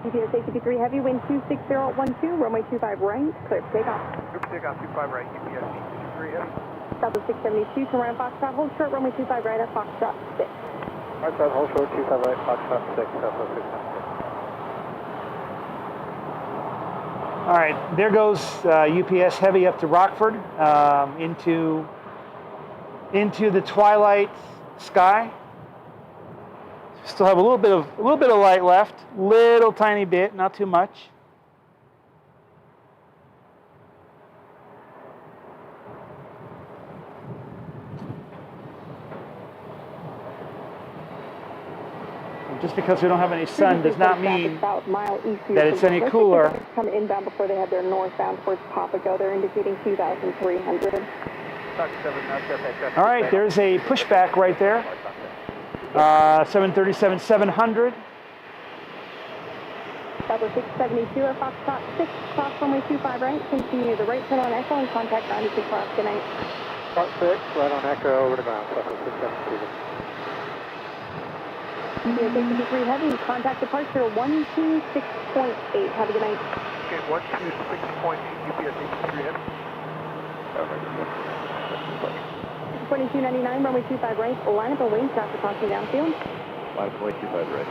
UPS 853 heavy, wind 260 at 12, runway 25 right, clear for takeoff. Clear for takeoff 25 right, UPS 853 heavy. Southwest 672, turn around Foxtrot, hold short, runway 25 right at Foxtrot 6. Right side, hold short 25 right, Foxtrot 6, Southwest 672. All right, there goes UPS Heavy up to Rockford, into the twilight sky. Still have a little bit of light left, little tiny bit, not too much. Just because we don't have any sun does not mean that it's any cooler. Come inbound before they head their northbound towards Papago. They're indicating 2,300. All right, there's a pushback right there. 737-700. Southwest 672 at Foxtrot 6, cross runway 25 right, continue the right turn on Echo and contact 96 cross, good night. Fox 6, right on Echo, over to ground, Southwest 672. UPS 853 heavy, contact departure 126.8, have a good night. American 126.8 UPS 83M. 2299, runway 25 right, line up and wait, traffic crossing downfield. Line up and wait, 25 right.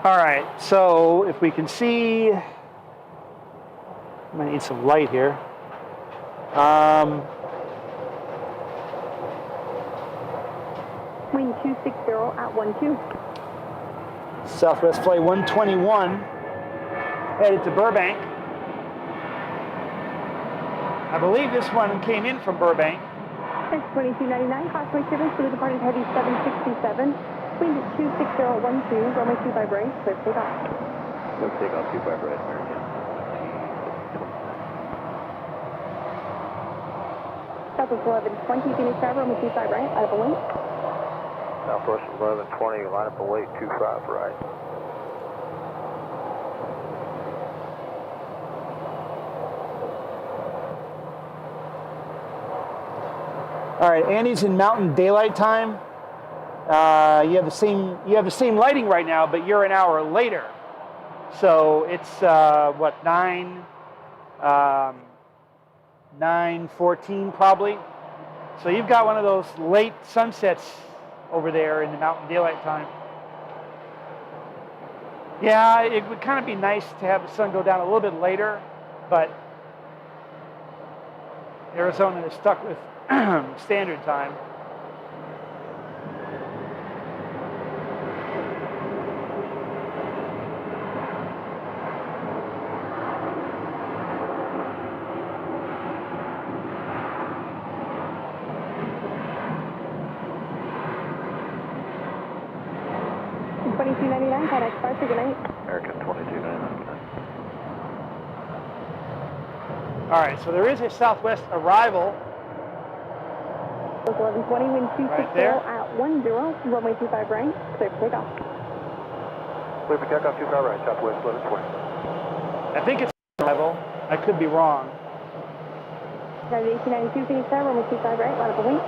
All right, so if we can see, I might need some light here. Wind 260 at 12. Southwest Flight 121, headed to Burbank. I believe this one came in from Burbank. 2299, caution service for the departed heavy 767. Wind 26012, runway 25 right, clear takeoff. Let's take off 25 right, American. Southwest 1120, Phoenix Tower, runway 25 right, line up and wait. Southwest 1120, line up and wait, 25 right. All right, Andy's in Mountain Daylight Time. You have the same lighting right now, but you're an hour later. So it's what, 9:14 probably. So you've got one of those late sunsets over there in the Mountain Daylight Time. Yeah, it would kind of be nice to have the sun go down a little bit later, but Arizona is stuck with standard time. $22.99, contact departure, good night. American 2299. All right, so there is a Southwest arrival. 1120, wind 260 Right there. at 10, runway 25 right, clear for takeoff. Clear for takeoff, 25 right, Southwest 1120. I think it's arrival. I could be wrong. 1892, Phoenix Tower, runway 25 right, line up and wait.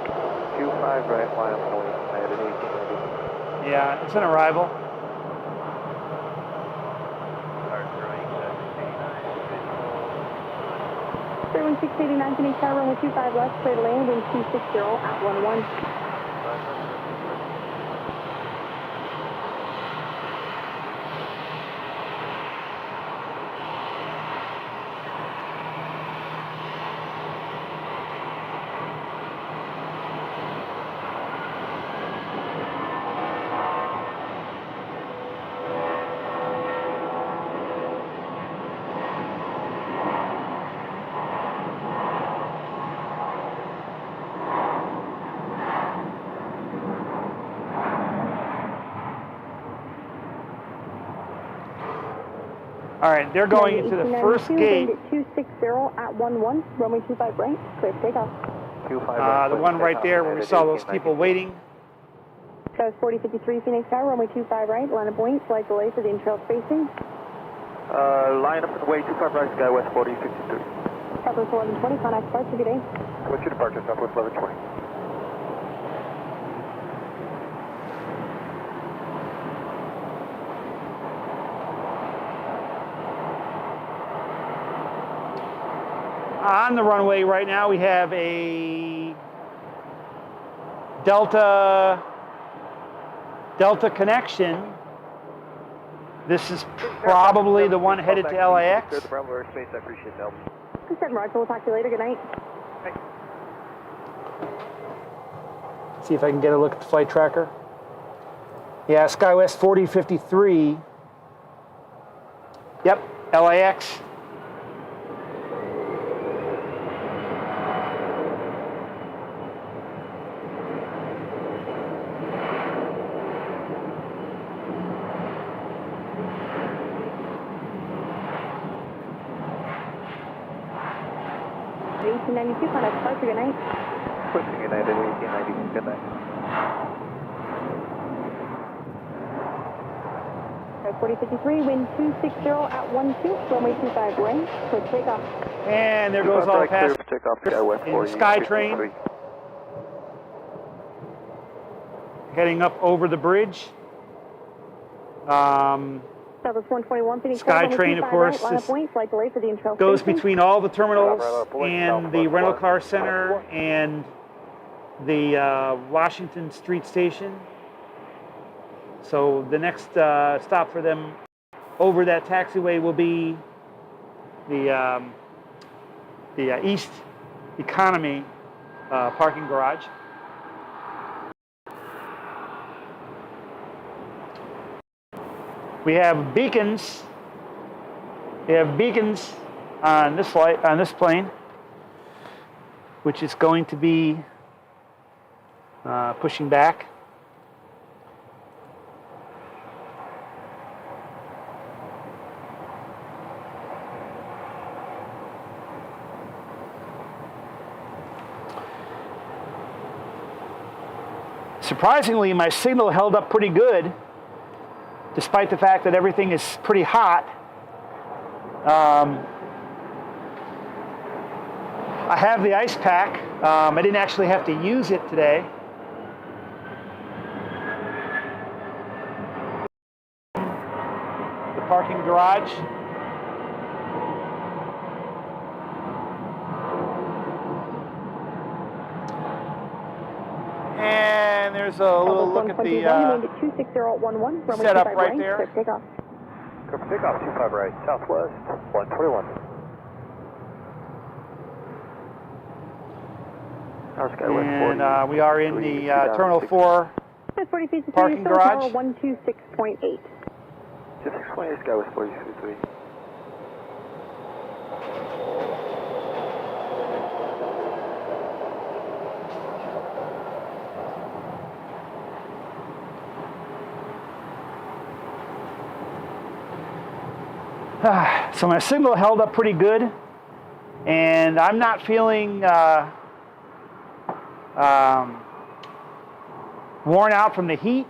25 right, line up and wait. I had an 1890. Yeah, it's an arrival. 689, Phoenix Tower, runway 25 left, clear to land, wind 260 at 11. All right, they're going into the first gate. 260 at 11, runway 25 right, clear for takeoff. 25 right. The one right there where we saw those people waiting. That was 4053 Phoenix Tower, runway 25 right, line up wait, slight delay for the in-trail spacing. Line up and wait, 25 right, Skywest 4053. Southwest 1120, contact departure, good day. What's your departure, Southwest 1120? On the runway right now, we have a Delta connection. This is probably the one headed to LAX. Clear the Bravo airspace, I appreciate the help. 7 Roger, we'll talk to you later, good night. See if I can get a look at the flight tracker. Yeah, SkyWest 4053. Yep, LAX. $18.92, contact departure, good night. Pushing United 1890, good night. 4053, wind 260 at 12, runway 25 right, clear takeoff. And there goes all the Clear passengers for takeoff, Skywest in the SkyTrain. 4053. heading up over the bridge. Southwest 121, Phoenix SkyTrain, of course, line up wing, flight delay for the Intrail goes station. between all the terminals and the rental car center and the Washington Street station. So the next stop for them over that taxiway will be the East Economy parking garage. We have beacons. We have beacons on this plane, which is going to be pushing back. Surprisingly, my signal held up pretty good, despite the fact that everything is pretty hot. I have the ice pack. I didn't actually have to use it today. The parking garage. And there's a little look at the setup right there. Takeoff 25 right, Southwest 121. And we are in the Terminal 4 parking garage. 126.8. 6.8, Skywest 423. So my signal held up pretty good, and I'm not feeling worn out from the heat.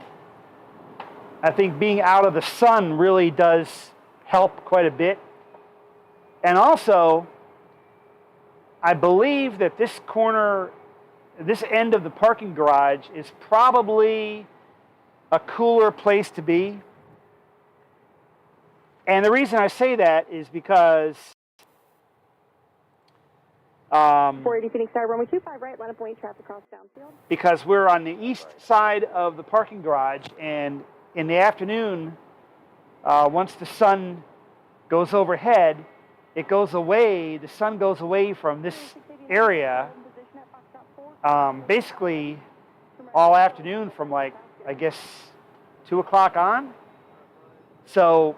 I think being out of the sun really does help quite a bit. And also, I believe that this corner, this end of the parking garage is probably a cooler place to be. And the reason I say that is because 480 Phoenix Tower, runway 25 right, line up wing, traffic cross downfield. Because we're on the east side of the parking garage, and in the afternoon, once the sun goes overhead, it goes away, the sun goes away from this area basically all afternoon from like, I guess, 2 o'clock on. So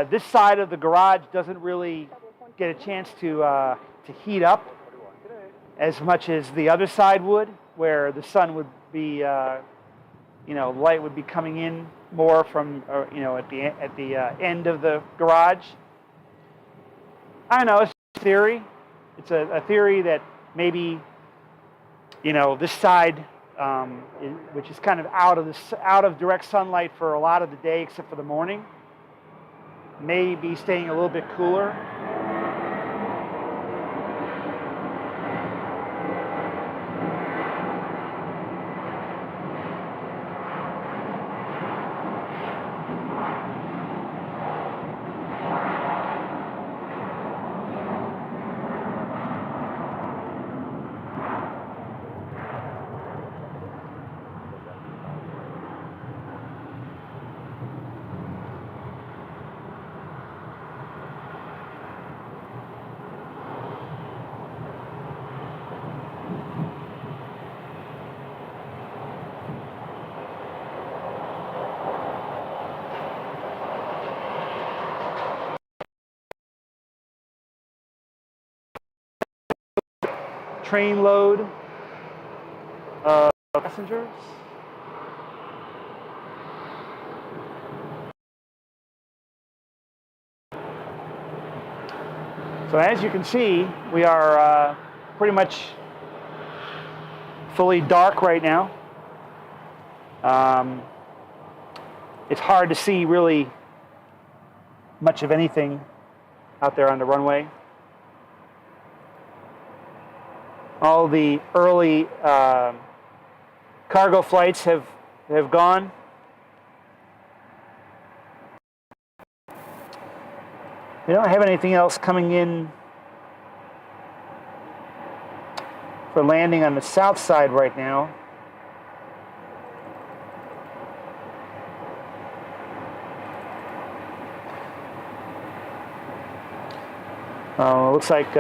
this side of the garage doesn't really get a chance to heat up as much as the other side would, where the sun would be, light would be coming in more from, at the end of the garage. I don't know. It's a theory. It's a theory that maybe, this side, which is kind of out of direct sunlight for a lot of the day, except for the morning, may be staying a little bit cooler. Train load of passengers. So as you can see, we are pretty much fully dark right now. It's hard to see really much of anything out there on the runway. All the early cargo flights have gone. We don't have anything else coming in for landing on the south side right now. Looks like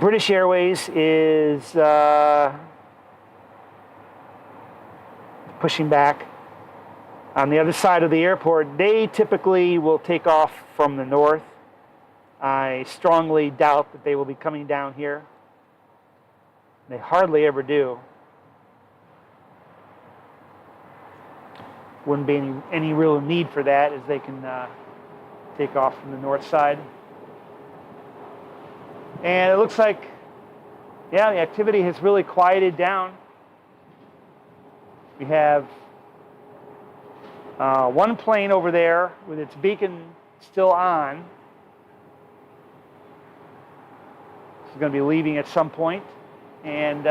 British Airways is pushing back. On the other side of the airport, they typically will take off from the north. I strongly doubt that they will be coming down here. They hardly ever do. Wouldn't be any real need for that, as they can take off from the north side. And it looks like, yeah, the activity has really quieted down. We have one plane over there with its beacon still on. It's going to be leaving at some point. And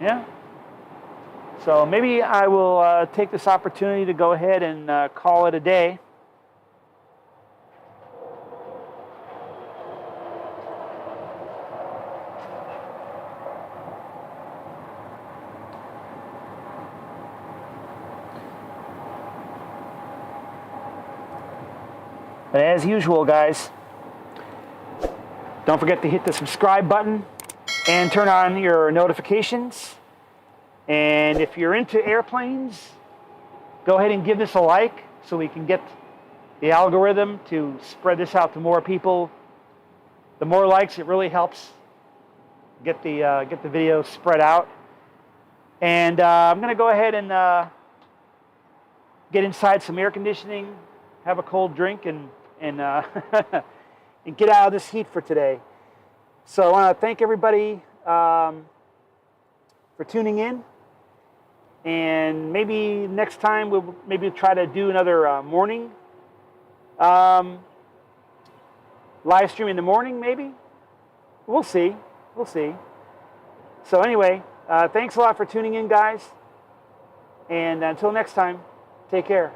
yeah. So maybe I will take this opportunity to go ahead and call it a day. But as usual, guys, don't forget to hit the subscribe button and turn on your notifications. And if you're into airplanes, go ahead and give this a like so we can get the algorithm to spread this out to more people. The more likes, it really helps get the video spread out. And I'm going to go ahead and get inside some air conditioning, have a cold drink, and and get out of this heat for today. So I want to thank everybody for tuning in. And maybe next time we'll maybe try to do another morning live stream in the morning, maybe. We'll see. We'll see. So anyway, thanks a lot for tuning in, guys. And until next time, take care.